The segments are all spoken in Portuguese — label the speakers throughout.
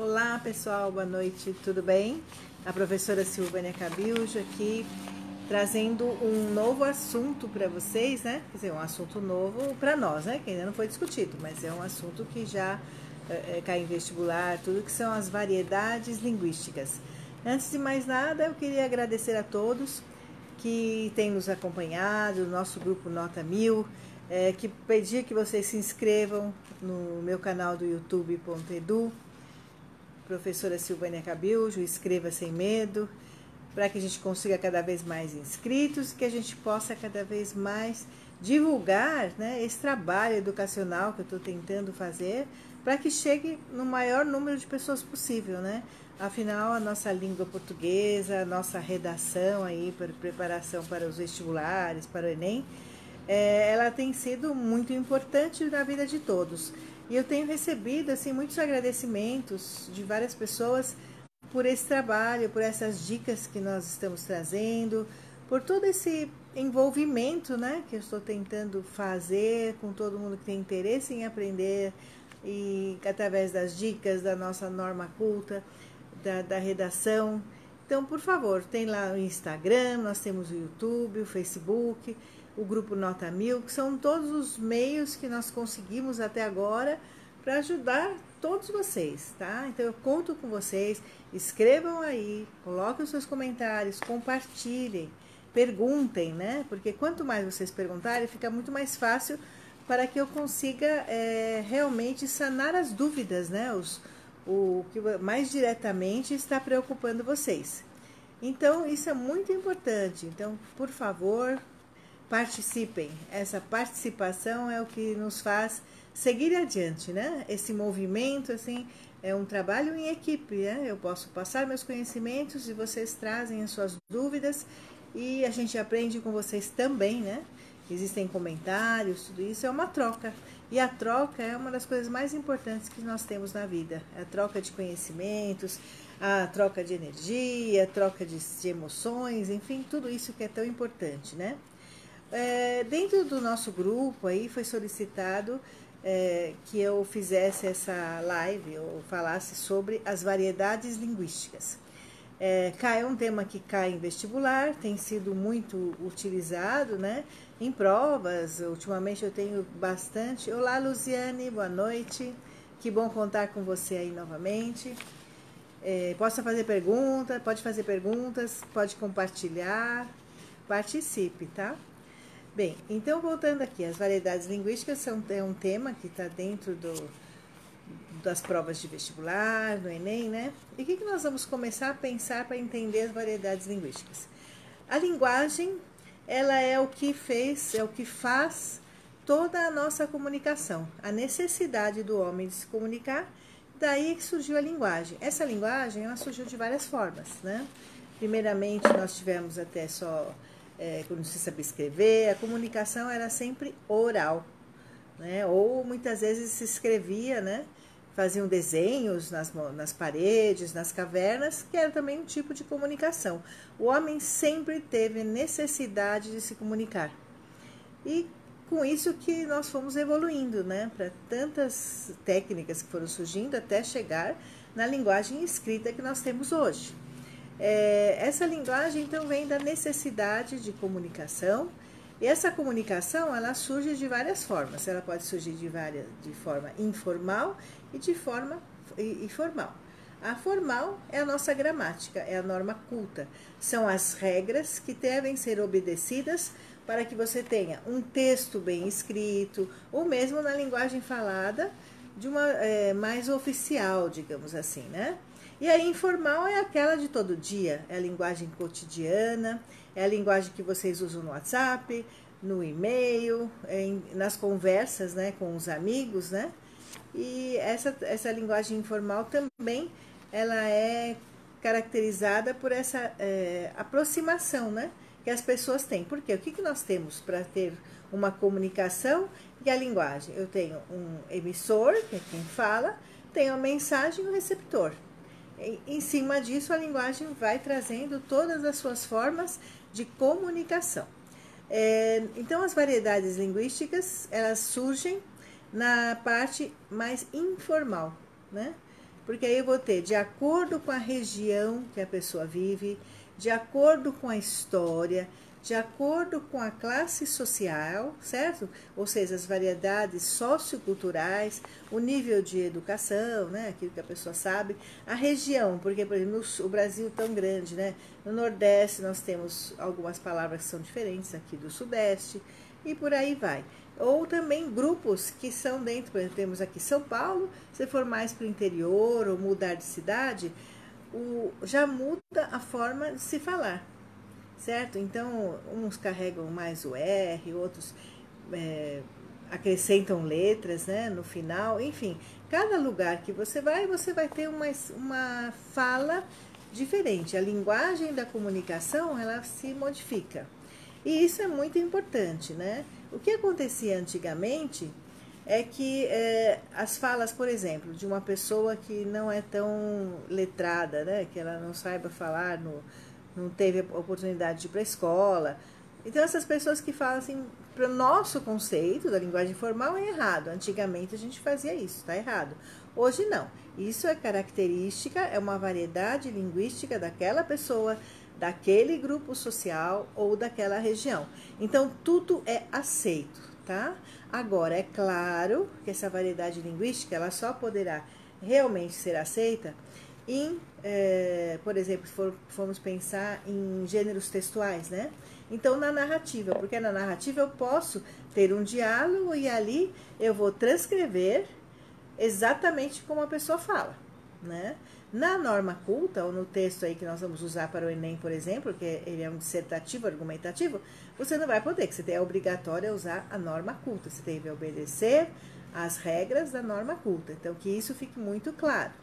Speaker 1: Olá pessoal, boa noite, tudo bem? A professora Silvânia Cabiljo aqui trazendo um novo assunto para vocês, né? Quer dizer, um assunto novo para nós, né? Que ainda não foi discutido, mas é um assunto que já cai em vestibular, tudo que são as variedades linguísticas. Antes de mais nada, eu queria agradecer a todos que têm nos acompanhado, o nosso grupo Nota 1000, que pedir que vocês se inscrevam no meu canal do youtube.edu, professora Silvânia Cabiljo, escreva sem medo, para que a gente consiga cada vez mais inscritos, que a gente possa cada vez mais divulgar, né, esse trabalho educacional que eu estou tentando fazer, para que chegue no maior número de pessoas possível, né? Afinal, a nossa língua portuguesa, a nossa redação aí para preparação para os vestibulares, para o Enem, ela tem sido muito importante na vida de todos. E eu tenho recebido assim muitos agradecimentos de várias pessoas por esse trabalho, por essas dicas que nós estamos trazendo, por todo esse envolvimento, né, que eu estou tentando fazer com todo mundo que tem interesse em aprender e através das dicas da nossa norma culta, da redação. Então, por favor, tem lá o Instagram, nós temos o YouTube, o Facebook, o grupo Nota 1000, que são todos os meios que nós conseguimos até agora para ajudar todos vocês, tá? Então eu conto com vocês, escrevam aí, coloquem os seus comentários, compartilhem, perguntem, né? Porque quanto mais vocês perguntarem, fica muito mais fácil para que eu consiga realmente sanar as dúvidas, né? O que mais diretamente está preocupando vocês. Então, isso é muito importante. Então, por favor, participem. Essa participação é o que nos faz seguir adiante, né? Esse movimento, assim, é um trabalho em equipe, né? Eu posso passar meus conhecimentos e vocês trazem as suas dúvidas e a gente aprende com vocês também, né? Existem comentários, tudo isso é uma troca. E a troca é uma das coisas mais importantes que nós temos na vida. A troca de conhecimentos, a troca de energia, a troca de emoções, enfim, tudo isso que é tão importante, né? Dentro do nosso grupo aí foi solicitado que eu fizesse essa live, ou falasse sobre as variedades linguísticas. É um tema que cai em vestibular, tem sido muito utilizado, né, em provas. Ultimamente eu tenho bastante. Olá, Luziane, boa noite. Que bom contar com você aí novamente. Pode fazer perguntas, pode compartilhar, participe, tá? Bem, então voltando aqui, as variedades linguísticas é um tema que está dentro das provas de vestibular, do Enem, né? E o que nós vamos começar a pensar para entender as variedades linguísticas? A linguagem, ela é o que faz toda a nossa comunicação, a necessidade do homem de se comunicar, daí que surgiu a linguagem. Essa linguagem, ela surgiu de várias formas, né? Primeiramente, nós tivemos até só, quando não se sabia escrever, a comunicação era sempre oral, né? Ou muitas vezes se escrevia, né? Faziam desenhos nas paredes, nas cavernas, que era também um tipo de comunicação. O homem sempre teve necessidade de se comunicar. E com isso que nós fomos evoluindo, né? Para tantas técnicas que foram surgindo até chegar na linguagem escrita que nós temos hoje. Essa linguagem, então, vem da necessidade de comunicação. E essa comunicação, ela surge de várias formas. Ela pode surgir de forma informal e de forma formal. A formal é a nossa gramática, é a norma culta. São as regras que devem ser obedecidas para que você tenha um texto bem escrito, ou mesmo na linguagem falada, de uma mais oficial, digamos assim, né? E a informal é aquela de todo dia, é a linguagem cotidiana, é a linguagem que vocês usam no WhatsApp, no e-mail, nas conversas, né, com os amigos, né? E essa linguagem informal também, ela é caracterizada por essa aproximação, né, que as pessoas têm. Por quê? O que nós temos para ter uma comunicação e a linguagem? Eu tenho um emissor, que é quem fala, tenho a mensagem e o receptor. Em cima disso, a linguagem vai trazendo todas as suas formas de comunicação. Então, as variedades linguísticas, elas surgem na parte mais informal, né? Porque aí eu vou ter de acordo com a região que a pessoa vive, de acordo com a história, de acordo com a classe social, certo? Ou seja, as variedades socioculturais, o nível de educação, né? Aquilo que a pessoa sabe, a região, porque, por exemplo, o Brasil é tão grande, né? No Nordeste nós temos algumas palavras que são diferentes aqui do Sudeste, e por aí vai. Ou também grupos que são dentro, por exemplo, temos aqui São Paulo, se for mais para o interior ou mudar de cidade, já muda a forma de se falar, certo? Então, uns carregam mais o R, outros acrescentam letras, né, no final, enfim. Cada lugar que você vai ter uma fala diferente. A linguagem da comunicação, ela se modifica. E isso é muito importante, né? O que acontecia antigamente é que as falas, por exemplo, de uma pessoa que não é tão letrada, né? Que ela não saiba falar, não teve a oportunidade de ir para a escola. Então, essas pessoas que falam assim, para o nosso conceito da linguagem formal é errado. Antigamente a gente fazia isso, está errado. Hoje não. Isso é característica, é uma variedade linguística daquela pessoa, daquele grupo social ou daquela região. Então, tudo é aceito, tá? Agora, é claro que essa variedade linguística, ela só poderá realmente ser aceita por exemplo, se formos pensar em gêneros textuais, né? Então, na narrativa, porque na narrativa eu posso ter um diálogo e ali eu vou transcrever exatamente como a pessoa fala, né? Na norma culta, ou no texto aí que nós vamos usar para o Enem, por exemplo, que ele é um dissertativo, argumentativo, você não vai poder, que você é obrigatório a usar a norma culta, você deve obedecer às regras da norma culta. Então, que isso fique muito claro.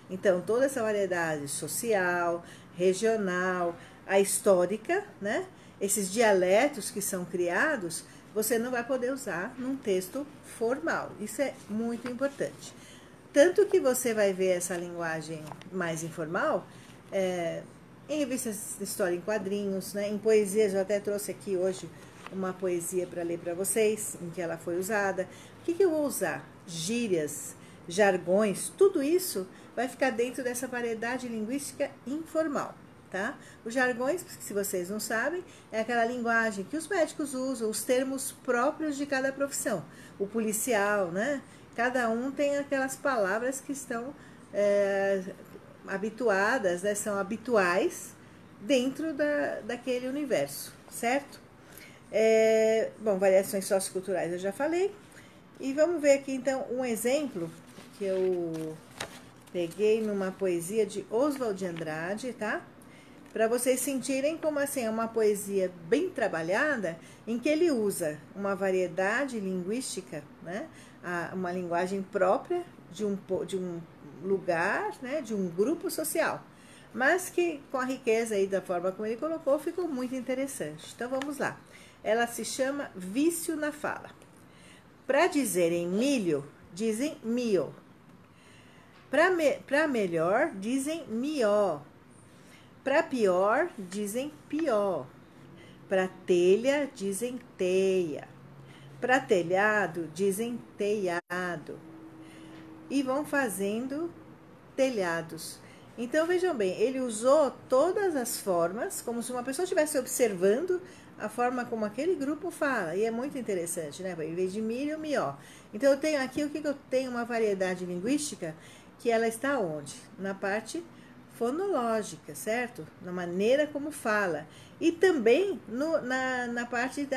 Speaker 1: Então, toda essa variedade social, regional, a histórica, né? Esses dialetos que são criados, você não vai poder usar num texto formal. Isso é muito importante. Tanto que você vai ver essa linguagem mais informal em revistas de história em quadrinhos, né? Em poesias. Eu até trouxe aqui hoje uma poesia para ler para vocês, em que ela foi usada. O que eu vou usar? Gírias, jargões, tudo isso vai ficar dentro dessa variedade linguística informal, tá? Os jargões, se vocês não sabem, é aquela linguagem que os médicos usam, os termos próprios de cada profissão. O policial, né? Cada um tem aquelas palavras que estão habituadas, né? São habituais dentro daquele universo, certo? Bom, variações socioculturais eu já falei. E vamos ver aqui, então, um exemplo que eu peguei numa poesia de Oswald de Andrade, tá? Para vocês sentirem como assim é uma poesia bem trabalhada, em que ele usa uma variedade linguística, né? Uma linguagem própria de um lugar, né? De um grupo social, mas que com a riqueza aí da forma como ele colocou, ficou muito interessante. Então vamos lá. Ela se chama Vício na Fala. Para dizerem milho, dizem mio. Para melhor, dizem mió. Para pior, dizem pior. Para telha, dizem teia. Para telhado, dizem telhado. E vão fazendo telhados. Então, vejam bem, ele usou todas as formas, como se uma pessoa estivesse observando a forma como aquele grupo fala. E é muito interessante, né? Em vez de milho, mió. Então, eu tenho aqui, o que eu tenho? Uma variedade linguística que ela está onde? Na parte fonológica, certo? Na maneira como fala. E também na parte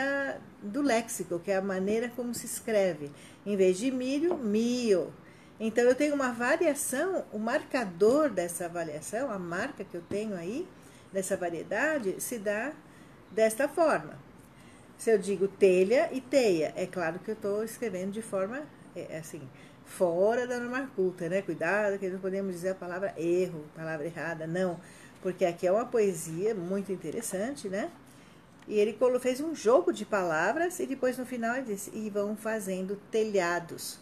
Speaker 1: do léxico, que é a maneira como se escreve. Em vez de milho, mio. Então, eu tenho uma variação, o marcador dessa variação, a marca que eu tenho aí, dessa variedade, se dá desta forma. Se eu digo telha e teia, é claro que eu estou escrevendo de forma, assim, fora da norma culta, né? Cuidado, que não podemos dizer a palavra erro, palavra errada, não. Porque aqui é uma poesia muito interessante, né? E ele fez um jogo de palavras e depois no final ele disse, e vão fazendo telhados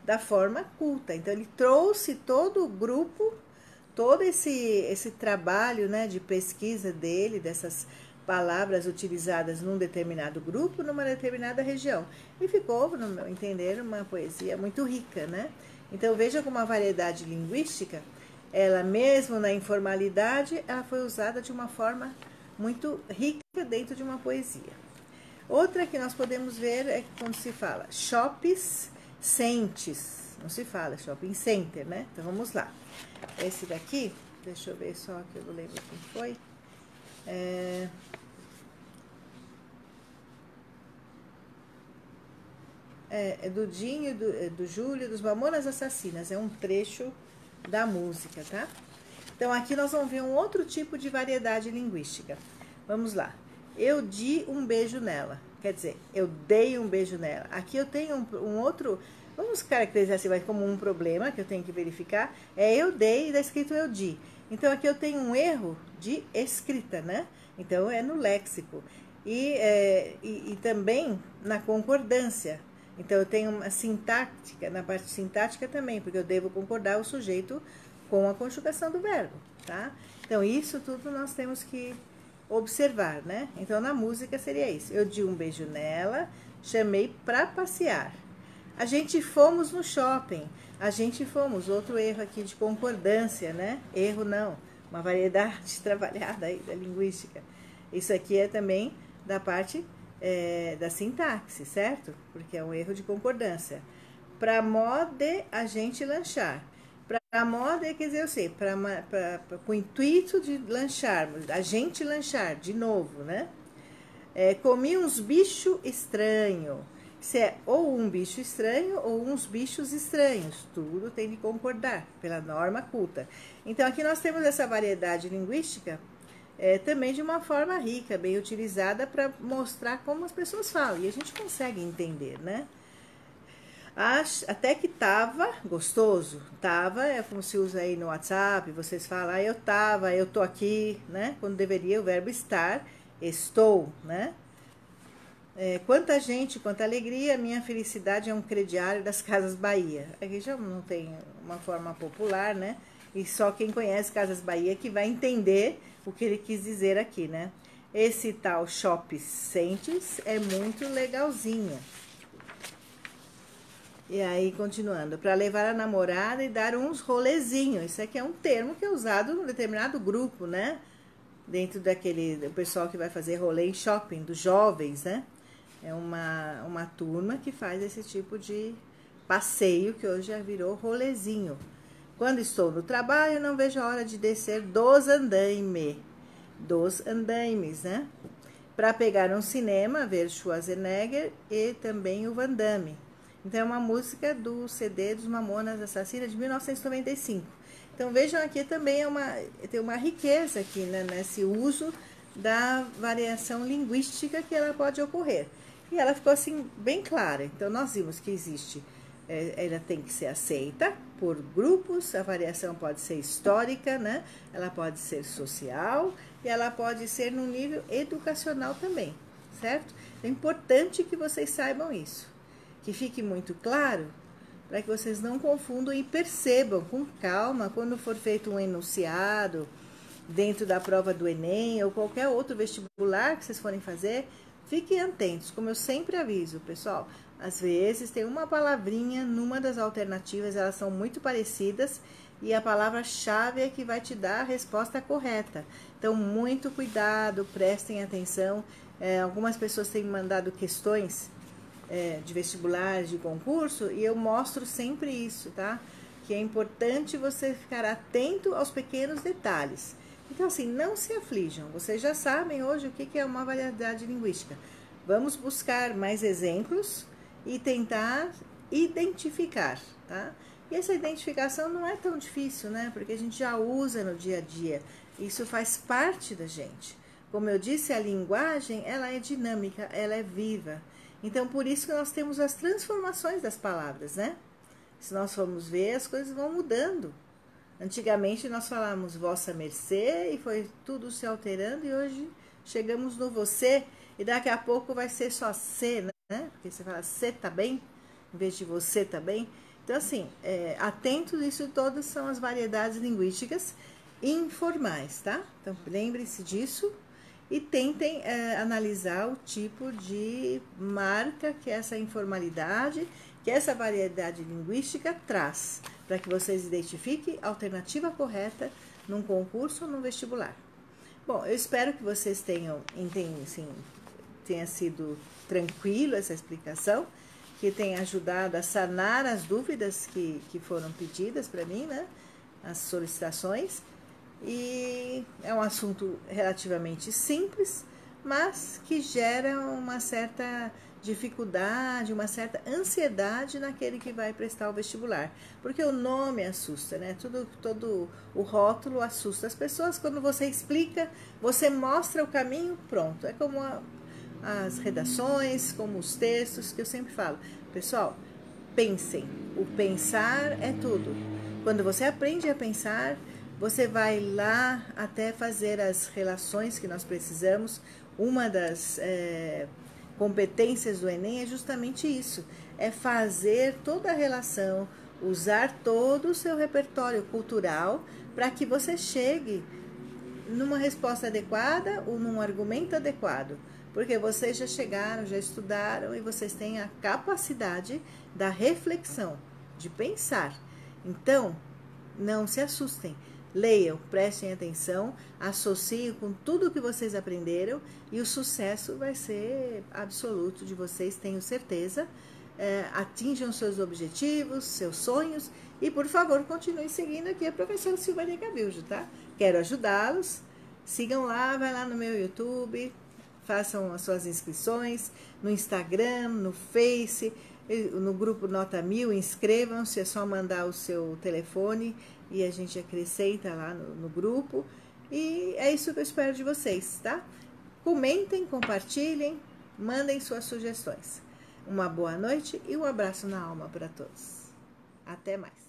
Speaker 1: da forma culta. Então, ele trouxe todo o grupo, todo esse trabalho, né, de pesquisa dele, dessas palavras utilizadas num determinado grupo, numa determinada região. E ficou, no meu entender, uma poesia muito rica, né? Então, veja como a variedade linguística, ela mesmo na informalidade, ela foi usada de uma forma muito rica dentro de uma poesia. Outra que nós podemos ver é quando se fala shoppes centes, não se fala shopping center, né? Então vamos lá. Esse daqui, deixa eu ver só que eu não lembro quem foi. É do Dinho, do Júlio, dos Mamonas Assassinas. É um trecho da música, tá? Então, aqui nós vamos ver um outro tipo de variedade linguística. Vamos lá. Eu di um beijo nela. Quer dizer, eu dei um beijo nela. Aqui eu tenho um outro... Vamos caracterizar assim, como um problema que eu tenho que verificar. É eu dei e está escrito eu di. Então, aqui eu tenho um erro de escrita, né? Então, é no léxico. E também na concordância. Então, eu tenho uma sintática, na parte sintática também, porque eu devo concordar o sujeito com a conjugação do verbo, tá? Então, isso tudo nós temos que observar, né? Então, na música seria isso. Eu dei um beijo nela, chamei pra passear. A gente fomos no shopping. A gente fomos. Outro erro aqui de concordância, né? Erro não. Uma variedade trabalhada aí da linguística. Isso aqui é também da parte da sintaxe, certo? Porque é um erro de concordância. Pra mode a gente lanchar. Pra moda, quer dizer, eu sei, com o intuito de lancharmos, a gente lanchar, de novo, né? Comi uns bichos estranhos. Se é ou um bicho estranho ou uns bichos estranhos. Tudo tem de concordar pela norma culta. Então, aqui nós temos essa variedade linguística também de uma forma rica, bem utilizada para mostrar como as pessoas falam. E a gente consegue entender, né? Até que tava gostoso. Tava é como se usa aí no WhatsApp, vocês falam, eu tava, eu tô aqui, né? Quando deveria o verbo estar, estou, né? Quanta gente, quanta alegria, minha felicidade é um crediário das Casas Bahia. Aqui já não tem uma forma popular, né? E só quem conhece Casas Bahia que vai entender o que ele quis dizer aqui, né? Esse tal Shopping Centes é muito legalzinho. E aí, continuando, para levar a namorada e dar uns rolezinhos. Isso aqui é um termo que é usado num determinado grupo, né? Dentro do pessoal que vai fazer rolê em shopping, dos jovens, né? É uma turma que faz esse tipo de passeio, que hoje já virou rolezinho. Quando estou no trabalho, não vejo a hora de descer dos andaimes. Dos andaimes, né? Para pegar um cinema, ver Schwarzenegger e também o Van Damme. Então, é uma música do CD dos Mamonas Assassinas de 1995. Então, vejam aqui também tem uma riqueza aqui, né, nesse uso da variação linguística que ela pode ocorrer. E ela ficou assim bem clara. Então, nós vimos que existe, ela tem que ser aceita por grupos, a variação pode ser histórica, né? Ela pode ser social e ela pode ser no nível educacional também, certo? É importante que vocês saibam isso. Que fique muito claro, para que vocês não confundam e percebam com calma quando for feito um enunciado dentro da prova do Enem ou qualquer outro vestibular que vocês forem fazer, fiquem atentos, como eu sempre aviso, pessoal. Às vezes tem uma palavrinha numa das alternativas, elas são muito parecidas e a palavra-chave é que vai te dar a resposta correta. Então, muito cuidado, prestem atenção. Algumas pessoas têm mandado questões de vestibular, de concurso, e eu mostro sempre isso, tá? Que é importante você ficar atento aos pequenos detalhes. Então, assim, não se aflijam. Vocês já sabem hoje o que é uma variedade linguística. Vamos buscar mais exemplos e tentar identificar, tá? E essa identificação não é tão difícil, né? Porque a gente já usa no dia a dia. Isso faz parte da gente. Como eu disse, a linguagem, ela é dinâmica, ela é viva. Então, por isso que nós temos as transformações das palavras, né? Se nós formos ver, as coisas vão mudando. Antigamente, nós falávamos vossa mercê e foi tudo se alterando e hoje chegamos no você e daqui a pouco vai ser só cê, né? Porque você fala cê tá bem, em vez de você tá bem. Então, assim, atentos, isso todas são as variedades linguísticas informais, tá? Então, lembre-se disso. E tentem analisar o tipo de marca que é essa informalidade, que essa variedade linguística traz, para que vocês identifiquem a alternativa correta num concurso ou num vestibular. Bom, eu espero que vocês tenham assim, tenha sido tranquilo essa explicação, que tenha ajudado a sanar as dúvidas que foram pedidas para mim, né? As solicitações. E é um assunto relativamente simples, mas que gera uma certa dificuldade, uma certa ansiedade naquele que vai prestar o vestibular, porque o nome assusta, né? Todo o rótulo assusta as pessoas. Quando você explica, você mostra o caminho, pronto. É como as redações, como os textos, que eu sempre falo. Pessoal, pensem. O pensar é tudo. Quando você aprende a pensar, você vai lá até fazer as relações que nós precisamos. Uma das competências do Enem é justamente isso, é fazer toda a relação, usar todo o seu repertório cultural para que você chegue numa resposta adequada ou num argumento adequado, porque vocês já chegaram, já estudaram e vocês têm a capacidade da reflexão, de pensar. Então, não se assustem. Leiam, prestem atenção, associem com tudo que vocês aprenderam e o sucesso vai ser absoluto de vocês, tenho certeza. Atinjam seus objetivos, seus sonhos e, por favor, continuem seguindo aqui a professora Silvânia Cabiljo, tá? Quero ajudá-los. Sigam lá, vai lá no meu YouTube, façam as suas inscrições no Instagram, no Face, no grupo Nota 1000, inscrevam-se, é só mandar o seu telefone e a gente acrescenta lá no grupo. E é isso que eu espero de vocês, tá? Comentem, compartilhem, mandem suas sugestões. Uma boa noite e um abraço na alma para todos. Até mais.